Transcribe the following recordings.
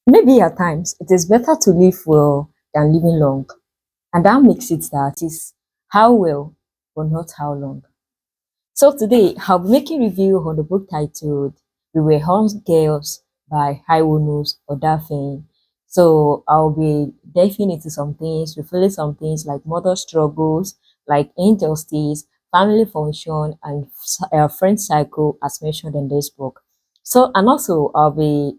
Maybe at times it is better to live well than living long. And that makes it that is how well, but not how long. So today I'll be making review on the book titled We Were Once Girls by Aiwanose Odafen. So I'll be diving into some things, revealing some things like mother struggles, like injustice, family function, and friend cycle as mentioned in this book. So and also I'll be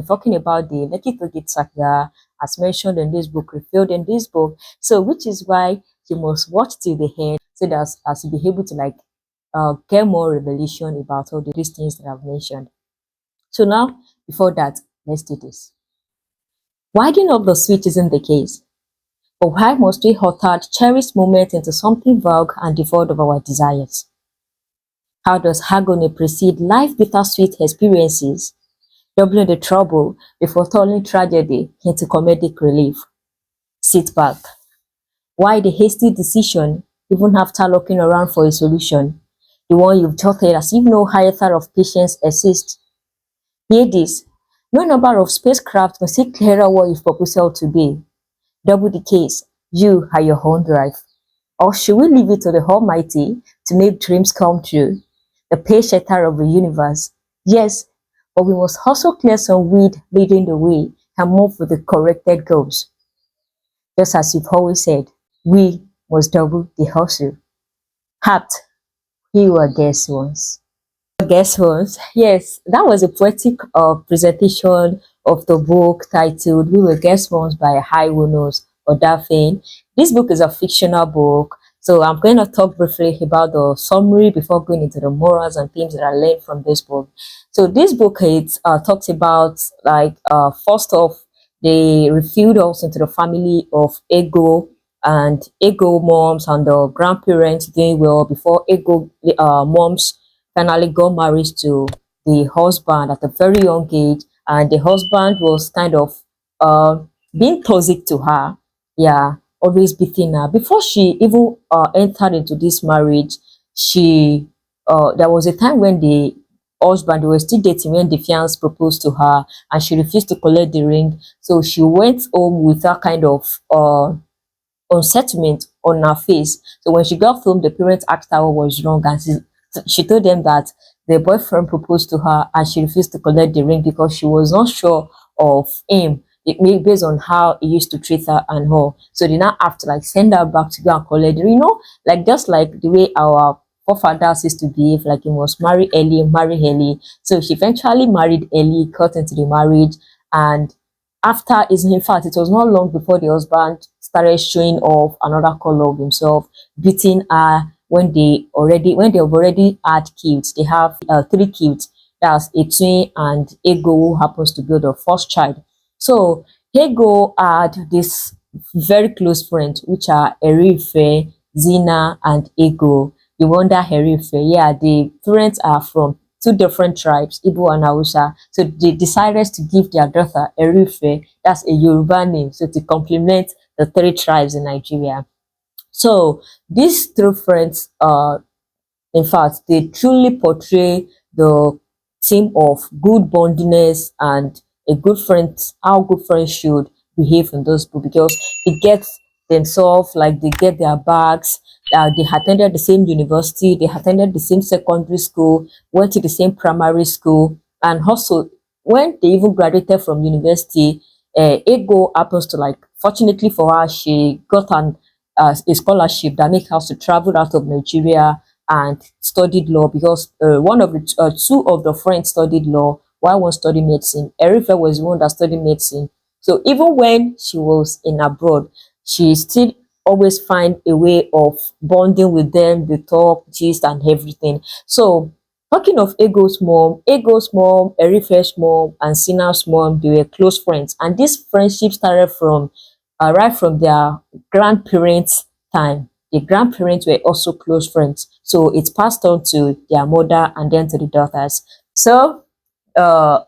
talking about the Neki Toki Saga as mentioned in this book, revealed in this book. So which is why you must watch till the end so that as you be able to like get more revelation about all these things that I've mentioned. So now, before that, let's do this. Winding up the switch isn't the case, but why must we hurtle cherished moments into something vague and devoid of our desires? How does agony precede life bittersweet experiences, doubling the trouble before turning tragedy into comedic relief? Sit back. Why the hasty decision, even after looking around for a solution? The one you've jotted as if no higher thought of patience exists. Hear this. No number of spacecraft can see clearer what is proposal to be. Double the case, you are your own drive. Or should we leave it to the Almighty to make dreams come true? The paysetter of the universe. Yes, but we must also clear some weed leading the way and move with the corrected goals. Just as you've always said, we must double the hustle. Happed, you were guest once. Guess what? Yes, that was a poetic presentation of the book titled We Were Guest Once by Aiwanose Odafen. This book is a fictional book, so I'm going to talk briefly about the summary before going into the morals and themes that I learned from this book. So this book it talks about first off they revealed us into the family of Ego and Ego moms and the grandparents doing well before Ego moms finally got married to the husband at a very young age, and the husband was kind of uh, being toxic to her. Yeah, always beating her. Before she even entered into this marriage, she there was a time when the husband they were still dating when the fiance proposed to her, and she refused to collect the ring. So she went home with that kind of unsettlement on her face. So when she got home, the parents asked her what was wrong, and she told them that the boyfriend proposed to her and she refused to collect the ring because she was not sure of him. Based on how he used to treat her and her. So they now have to like send her back to go and collect the ring. You know, like just like the way our forefathers used to behave, like you must marry early, marry early. So she eventually married early, got into the marriage, and after is in fact it was not long before the husband started showing off another color of himself, beating her when they have already had kids. They have three kids. That's a twin and Ego who happens to be the first child. So Ego had this very close friends which are Erife, Zina, and Ego. You wonder Erife, yeah, the parents are from two different tribes, Igbo and Hausa. So they decided to give their daughter Erife, that's a Yoruba name, so to complement the three tribes in Nigeria. So these three friends, in fact, they truly portray the theme of good bondiness and a good friend, how good friends should behave in those books because they get themselves like they get their bags. They attended the same university, they attended the same secondary school, went to the same primary school, and also when they even graduated from university, Ego happens to like, fortunately for her, she got a scholarship that makes her to travel out of Nigeria and studied law because two of the friends studied law while one studied medicine. Erifa was the one that studied medicine. So even when she was in abroad, she still always find a way of bonding with them, the talk, gist, and everything. So talking of Ego's mom, Erife's mom, and Sina's mom, they were close friends. And this friendship started from right from their grandparents' time. The grandparents were also close friends. So it's passed on to their mother and then to the daughters. So uh,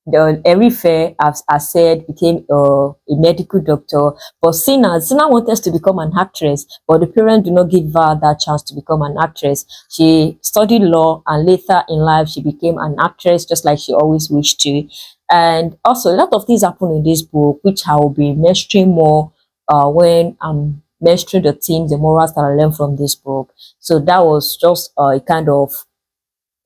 the Erife, as I said, became a medical doctor. But Sina wanted to become an actress, but the parents did not give her that chance to become an actress. She studied law, and later in life, she became an actress, just like she always wished to. And also, a lot of things happen in this book, which I will be mentioning more when I'm mentioning the themes, the morals that I learned from this book. So that was just a kind of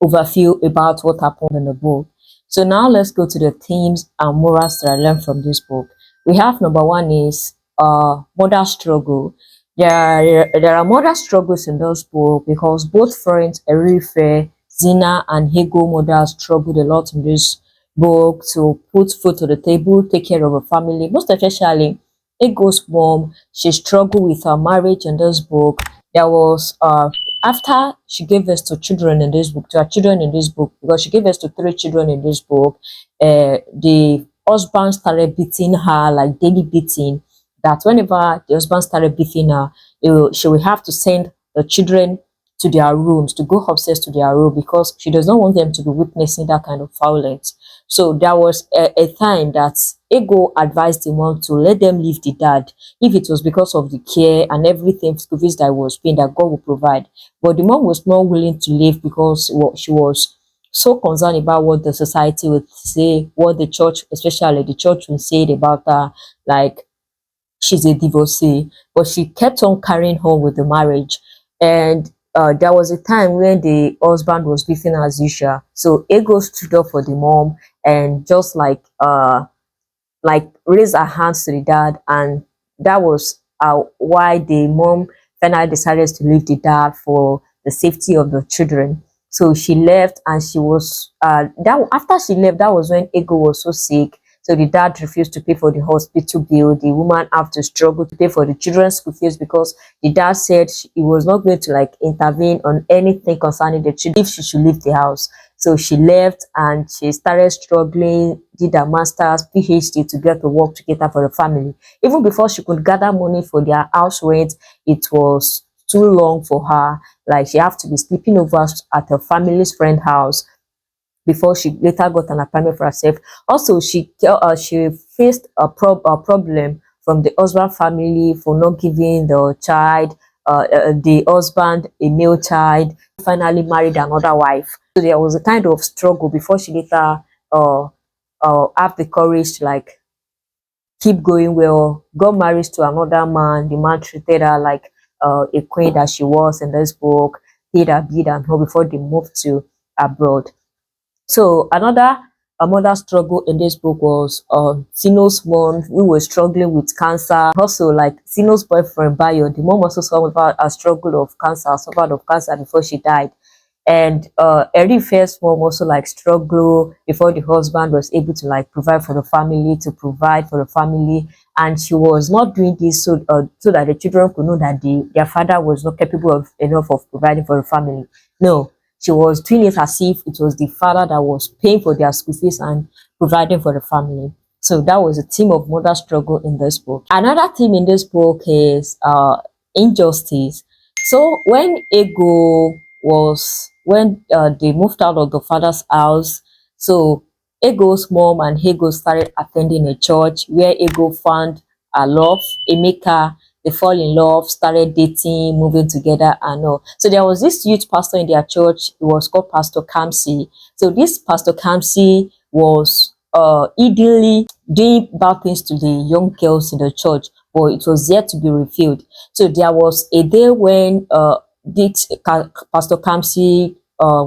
overview about what happened in the book. So now let's go to the themes and morals that I learned from this book. We have number one is mother struggle. There are mother struggles in this book because both friends, Erife, Zina, and Hego mothers struggled a lot in this book to put food to the table, take care of her family. Most especially, Ego's mom, she struggled with her marriage in this book. There was after she gave birth to children in this book, to her children in this book, because she gave birth to three children in this book, the husband started beating her, like daily beating, that whenever the husband started beating her, she will have to send the children to their rooms, to go upstairs to their room, because she does not want them to be witnessing that kind of violence. So there was a time that Ego advised the mom to let them leave the dad, if it was because of the care and everything, school fees that was paying, that God will provide. But the mom was not willing to leave because she was so concerned about what the society would say, what the church, especially the church, would say about her, like she's a divorcee. But she kept on carrying on with the marriage. And there was a time when the husband was beating as usual. So Ego stood up for the mom and just like raised her hands to the dad, and that was why the mom finally decided to leave the dad for the safety of the children. So she left, and she was that after she left, that was when Ego was so sick. So the dad refused to pay for the hospital bill. The woman have to struggle to pay for the children's school fees because the dad said he was not going to like intervene on anything concerning the children if she should leave the house. So she left and she started struggling, did her master's, PhD to get to work together for the family. Even before she could gather money for their house rent, it was too long for her. Like she had to be sleeping over at her family's friend house before she later got an apartment for herself. Also, she faced a problem from the husband family for not giving the husband a male child. Finally married another wife. So there was a kind of struggle before she later uh, have the courage to like keep going well, got married to another man. The man treated her like a queen that she was in this book, paid her bid and all before they moved to abroad. So another struggle in this book was Sino's mom, who was struggling with cancer. Also, like Sino's boyfriend Bayo, the mom also suffered a struggle of cancer, suffered of cancer before she died. And Erife's mom also like struggle before the husband was able to like provide for the family, to provide for the family, and she was not doing this so that the children could know that their father was not capable of enough of providing for the family. No, she was doing it as if it was the father that was paying for their school fees and providing for the family. So that was a theme of mother struggle in this book. Another theme in this book is injustice. So when they moved out of the father's house, so Ego's mom and Ego started attending a church where Ego found a love, Emeka. They fall in love, started dating, moving together, and all. So there was this youth pastor in their church. It was called Pastor Kamsi. So this Pastor Kamsi was ideally doing bad things to the young girls in the church, but it was yet to be revealed. So there was a day when Pastor Kamsi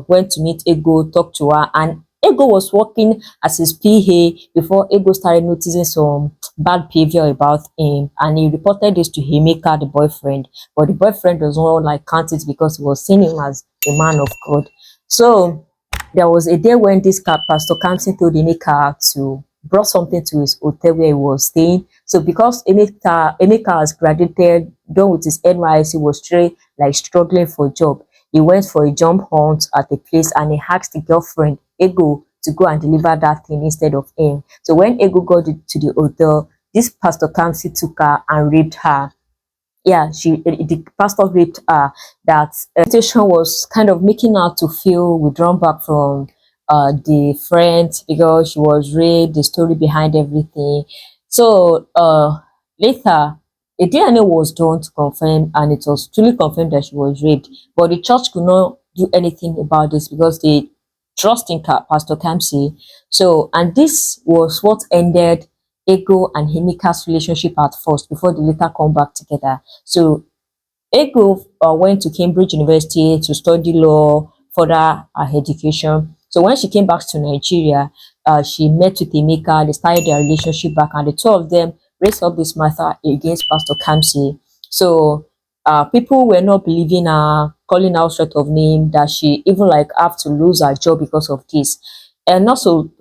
went to meet Ego, talked to her, and Ego was working as his PA before Ego started noticing some bad behavior about him, and he reported this to Himeka, the boyfriend. But the boyfriend does not like count it because he was seeing him as a man of God. So there was a day when this Pastor Kamsi told Emeka to brought something to his hotel where he was staying. So because Emeka has graduated, done with his NYSC, was straight like struggling for a job. He went for a jump hunt at the place and he asked the girlfriend, Ego, to go and deliver that thing instead of him. So when Ego got to the hotel, this Pastor Kamsi took her and raped her. Yeah, the pastor raped her. That situation was kind of making her to feel withdrawn back from the friends because she was raped, the story behind everything. So later, a DNA was done to confirm, and it was truly confirmed that she was raped. But the church could not do anything about this because trust in Pastor Kamsi. So, and this was what ended Ego and Himika's relationship at first before they later come back together. So Ego went to Cambridge University to study law, further her education. So when she came back to Nigeria, she met with Emeka, they started their relationship back, and the two of them raised up this matter against Pastor Kamsi. So people were not believing her, calling out sort of name that she even like have to lose her job because of this. And also,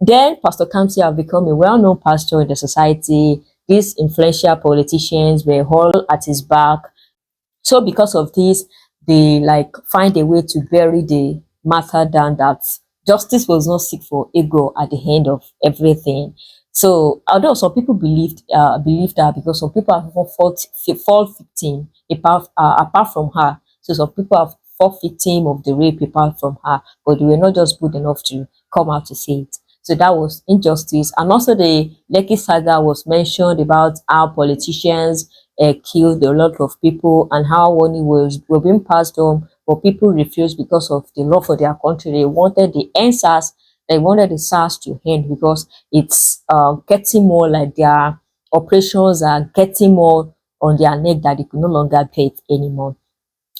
then Pastor Kamsi have become a well-known pastor in the society. These influential politicians were all at his back. So because of this, they like find a way to bury the matter down that justice was not seek for Ego at the end of everything. So although some people believed that, because some people have even fall victim apart from her. So some people have fall victim of the rape apart from her, but they were not just good enough to come out to say it. So that was injustice. And also the Lekki saga was mentioned about how politicians killed a lot of people and how money were being passed on, but people refused because of the love for their country. They wanted the answers. They wanted the SARS to end because it's getting more like their operations are getting more on their neck that they could no longer pay it anymore.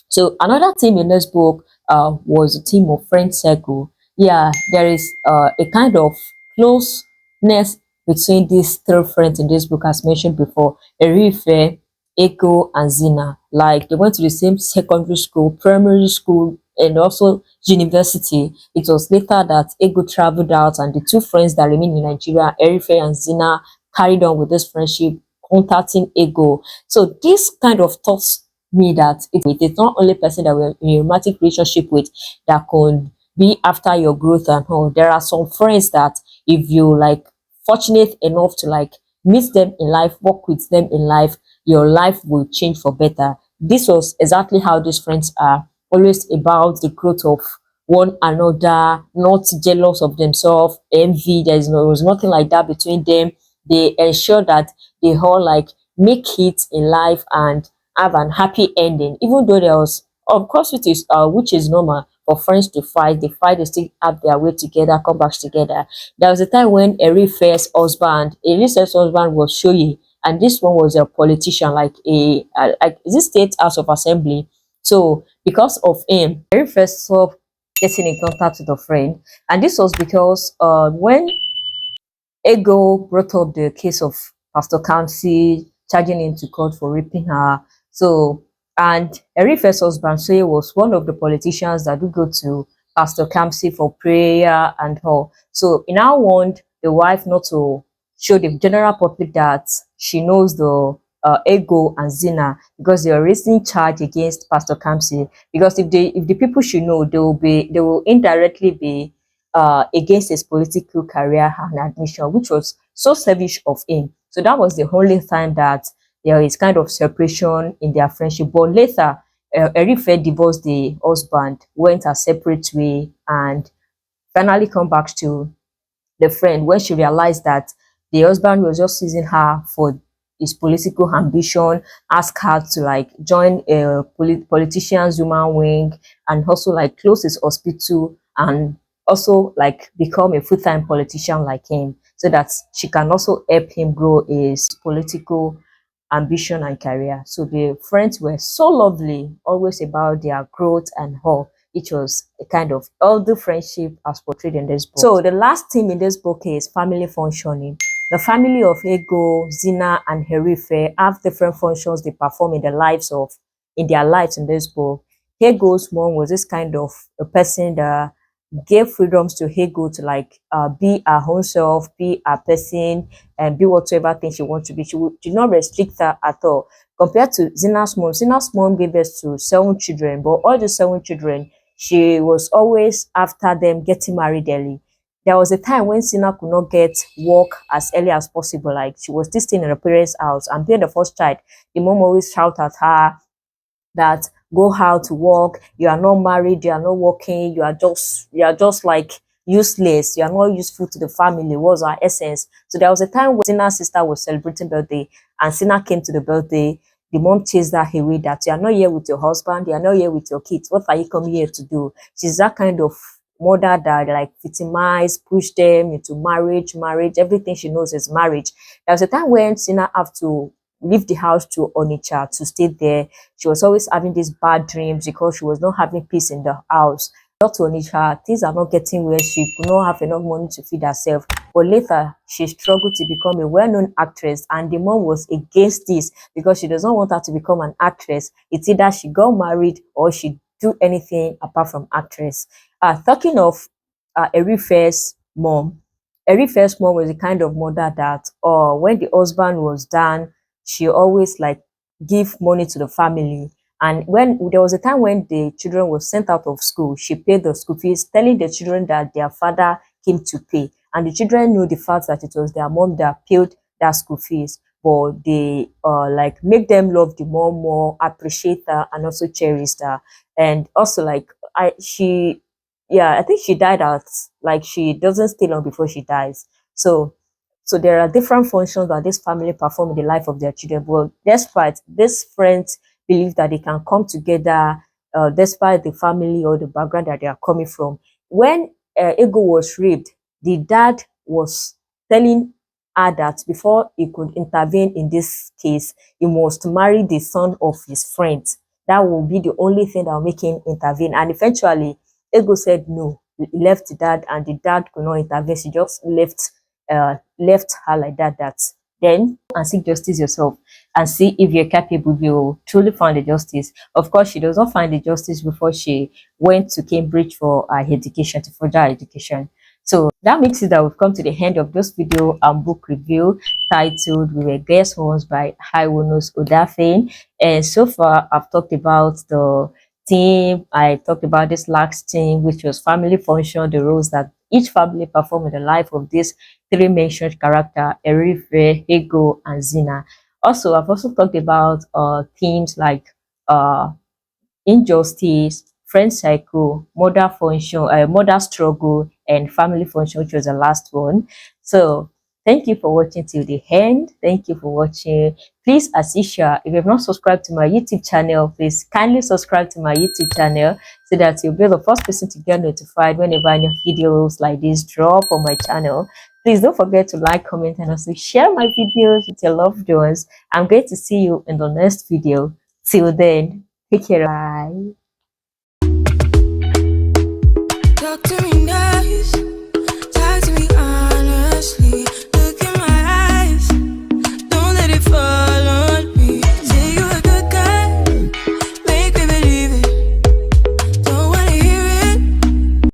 So another theme in this book was the theme of friend circle. Yeah, there is a kind of closeness between these three friends in this book, as mentioned before: Erife, Eko, and Zina. Like they went to the same secondary school, primary school, and also university. It was later that Ego traveled out, and the two friends that remained in Nigeria, Erife and Zina, carried on with this friendship, contacting Ego. So this kind of taught me that it's not only person that we're in a romantic relationship with that could be after your growth and all. There are some friends that if you like fortunate enough to like meet them in life, work with them in life, your life will change for better. This was exactly how these friends are, always about the growth of one another, not jealous of themselves, envy. There was nothing like that between them. They ensure that they all like make it in life and have an happy ending, even though there was, of course, which is normal for friends to fight. They fight, they still have their way together, come back together. There was a time when Erife's husband was Shoyi, and this one was a politician, like is this state house of assembly. So because of him, Erife stopped getting in contact with a friend, and this was because when Ego brought up the case of Pastor Kamsi charging him to court for raping her. So, and Erife's husband, Soye, was one of the politicians that do go to Pastor Kamsi for prayer and all. So, he now warned the wife not to show the general public that she knows the Ego and Zina, because they are raising charge against Pastor Kamsi. Because if the people should know, they will indirectly be against his political career and admission, which was so selfish of him. So that was the only time that there is kind of separation in their friendship. But later, Erife divorced the husband, went a separate way, and finally come back to the friend when she realized that the husband was just using her for his political ambition, asked her to like join a politician's human wing and also like close his hospital and also like become a full-time politician like him so that she can also help him grow his political ambition and career. So the friends were so lovely, always about their growth and all. It was a kind of elder friendship as portrayed in this book. So the last theme in this book is family functioning. The family of Ego, Zina, and Herife have different functions they perform in their lives in this book. Ego's mom was this kind of a person that gave freedoms to Hego to like be her own self, be a person, and be whatever thing she wants to be. Did not restrict her at all. Compared to Zina's mom gave birth to 7 children, but all the 7 children, she was always after them getting married early. There was a time when Zina could not get work as early as possible. Like she was still staying in her parents' house, and being the first child, the mom always shout at her that go out to work, you are not married, you are not working, you are just like useless, you are not useful to the family, was our essence. So there was a time when Sina's sister was celebrating birthday and Sina came to the birthday. The mom chased her away that you are not here with your husband, you are not here with your kids. What are you coming here to do? She's that kind of mother that like victimize, push them into marriage. Everything she knows is marriage. There was a time when Sina have to leave the house to Onitsha to stay there. She was always having these bad dreams because she was not having peace in the house. Got to Onitsha, things are not getting where she could not have enough money to feed herself. But later, she struggled to become a well-known actress, and the mom was against this because she does not want her to become an actress. It's either she got married or she do anything apart from actress. Talking of Erife's mom, Erife's mom was the kind of mother that, when the husband was done, she always like give money to the family. And when there was a time when the children were sent out of school, she paid the school fees, telling the children that their father came to pay. And the children knew the fact that it was their mom that paid that school fees. But they like make them love the mom more, appreciate her, and also cherish her. And also like I think she died at like she doesn't stay long before she dies. So there are different functions that this family perform in the life of their children. But despite these friends believe that they can come together, despite the family or the background that they are coming from. When Ego was raped, the dad was telling her that before he could intervene in this case, he must marry the son of his friend. That will be the only thing that will make him intervene. And eventually, Ego said no. He left the dad, and the dad could not intervene. She just left her like that. That then and seek justice yourself and see if you're capable, you truly find the justice. Of course, she does not find the justice before she went to Cambridge for her education, to further her education. So that makes it that we've come to the end of this video and book review titled "We Were Guest Hosts" by Aiwanose Odafen. And so far, I've talked about the theme. I talked about this last theme, which was family function, the roles that each family perform in the life of this three mentioned character, Erife, Ego, and Zina. Also, I've also talked about themes like uh, injustice, friend cycle, mother function, mother struggle, and family function, which was the last one. So thank you for watching till the end. Thank you for watching. Please, as usual, if you have not subscribed to my YouTube channel, please kindly subscribe to my YouTube channel so that you'll be the first person to get notified whenever any videos like this drop on my channel. Please don't forget to like, comment, and also share my videos with your loved ones. I'm going to see you in the next video. Till then, take care. Bye. Talk to me nice.